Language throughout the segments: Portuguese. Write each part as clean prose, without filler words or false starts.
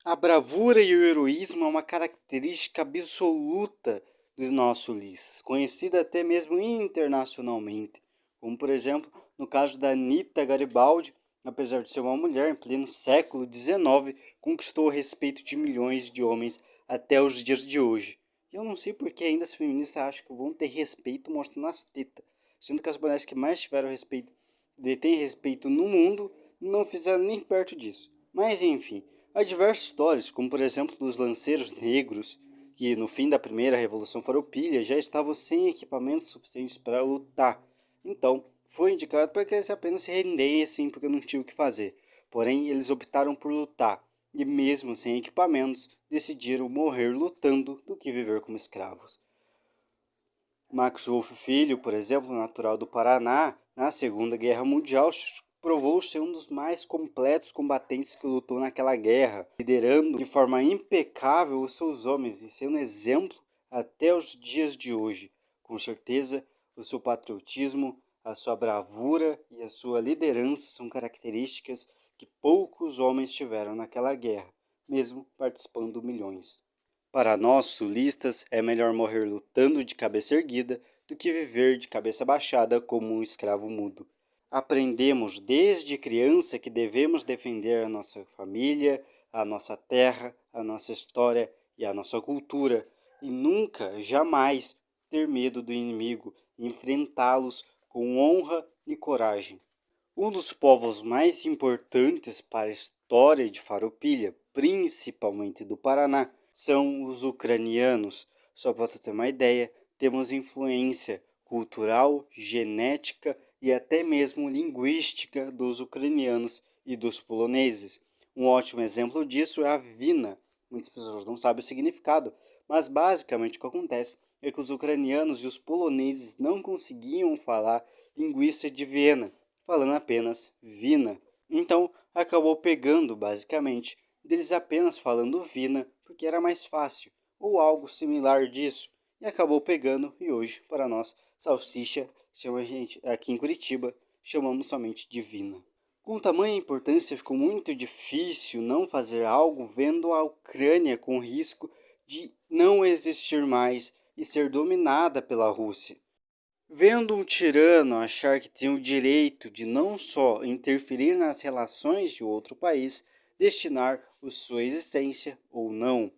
A bravura e o heroísmo é uma característica absoluta dos nossos ulisses, conhecida até mesmo internacionalmente, como por exemplo no caso da Anita Garibaldi, apesar de ser uma mulher em pleno século XIX, conquistou o respeito de milhões de homens até os dias de hoje. E eu não sei porque ainda as feministas acham que vão ter respeito mostrando as tetas, sendo que as mulheres que mais tiveram respeito, detêm respeito no mundo, não fizeram nem perto disso. Mas enfim, há diversas histórias, como por exemplo dos lanceiros negros, que no fim da primeira Revolução Farroupilha já estavam sem equipamentos suficientes para lutar. Então, foi indicado para que eles apenas se rendessem porque não tinham o que fazer. Porém, eles optaram por lutar, e mesmo sem equipamentos, decidiram morrer lutando do que viver como escravos. Max Wolff Filho, por exemplo, natural do Paraná, na Segunda Guerra Mundial, provou ser um dos mais completos combatentes que lutou naquela guerra, liderando de forma impecável os seus homens e sendo exemplo até os dias de hoje. Com certeza, o seu patriotismo, a sua bravura e a sua liderança são características que poucos homens tiveram naquela guerra, mesmo participando milhões. Para nós, sulistas, é melhor morrer lutando de cabeça erguida do que viver de cabeça baixada como um escravo mudo. Aprendemos desde criança que devemos defender a nossa família, a nossa terra, a nossa história e a nossa cultura, e nunca, jamais, ter medo do inimigo e enfrentá-los com honra e coragem. Um dos povos mais importantes para a história de Farroupilha, principalmente do Paraná, são os ucranianos. Só para você ter uma ideia, temos influência cultural, genética e até mesmo linguística dos ucranianos e dos poloneses. Um ótimo exemplo disso é a Vina. Muitas pessoas não sabem o significado, mas basicamente o que acontece é que os ucranianos e os poloneses não conseguiam falar linguiça de Viena, falando apenas Vina. Então, acabou pegando, basicamente, deles apenas falando Vina, porque era mais fácil, ou algo similar disso, e acabou pegando, e hoje, para nós, salsicha, chama a gente, aqui em Curitiba, chamamos somente de Vina. Com tamanha importância, ficou muito difícil não fazer algo vendo a Ucrânia com risco de não existir mais e ser dominada pela Rússia. Vendo um tirano achar que tem o direito de não só interferir nas relações de outro país, destinar sua existência ou não.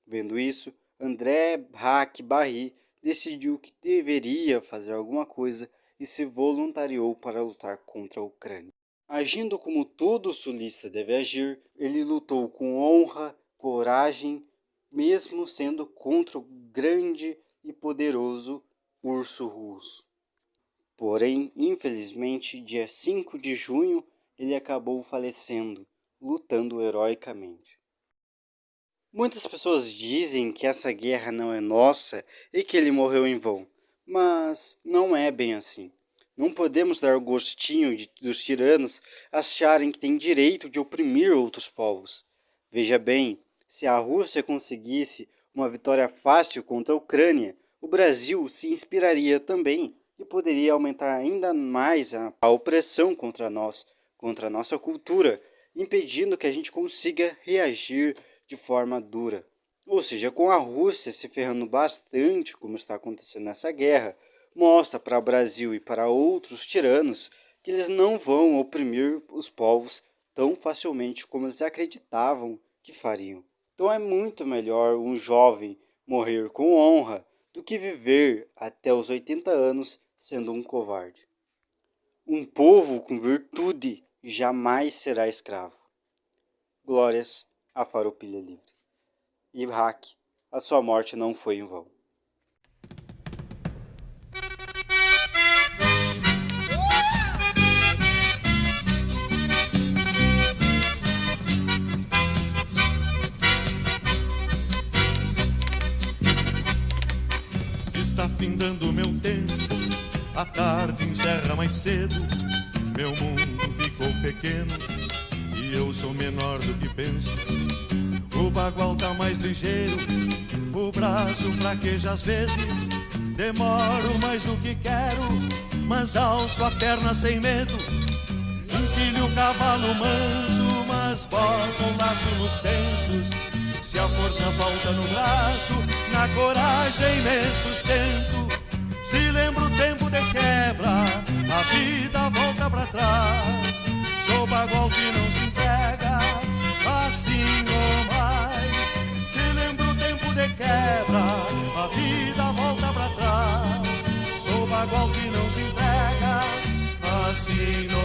Vendo isso, André Hack-Barry decidiu que deveria fazer alguma coisa e se voluntariou para lutar contra a Ucrânia. Agindo como todo sulista deve agir, ele lutou com honra, coragem, mesmo sendo contra o grande e poderoso urso russo. Porém, infelizmente, dia 5 de junho, ele acabou falecendo, lutando heroicamente. Muitas pessoas dizem que essa guerra não é nossa e que ele morreu em vão, mas não é bem assim. Não podemos dar o gostinho dos tiranos acharem que têm direito de oprimir outros povos. Veja bem, se a Rússia conseguisse uma vitória fácil contra a Ucrânia, o Brasil se inspiraria também e poderia aumentar ainda mais a opressão contra nós, contra a nossa cultura, impedindo que a gente consiga reagir de forma dura. Ou seja, com a Rússia se ferrando bastante, como está acontecendo nessa guerra, mostra para o Brasil e para outros tiranos que eles não vão oprimir os povos tão facilmente como eles acreditavam que fariam. Então é muito melhor um jovem morrer com honra do que viver até os 80 anos sendo um covarde. Um povo com virtude jamais será escravo. Glórias à Farroupilha livre. E Hack, a sua morte não foi em vão. Está findando meu tempo, a tarde encerra mais cedo, meu mundo ficou pequeno e eu sou menor do que penso. O bagual tá mais ligeiro, o braço fraqueja às vezes, demoro mais do que quero, mas alço a perna sem medo. Encilho o cavalo manso, mas botas, bota um laço nos tentos. Se a força falta no braço, na coragem me sustento. Se lembro o tempo de quebra, a vida volta pra trás. Sou bagual que não se entrega, assim ou mais. Se lembro o tempo de quebra, a vida volta pra trás. Sou bagual que não se entrega, assim ou mais.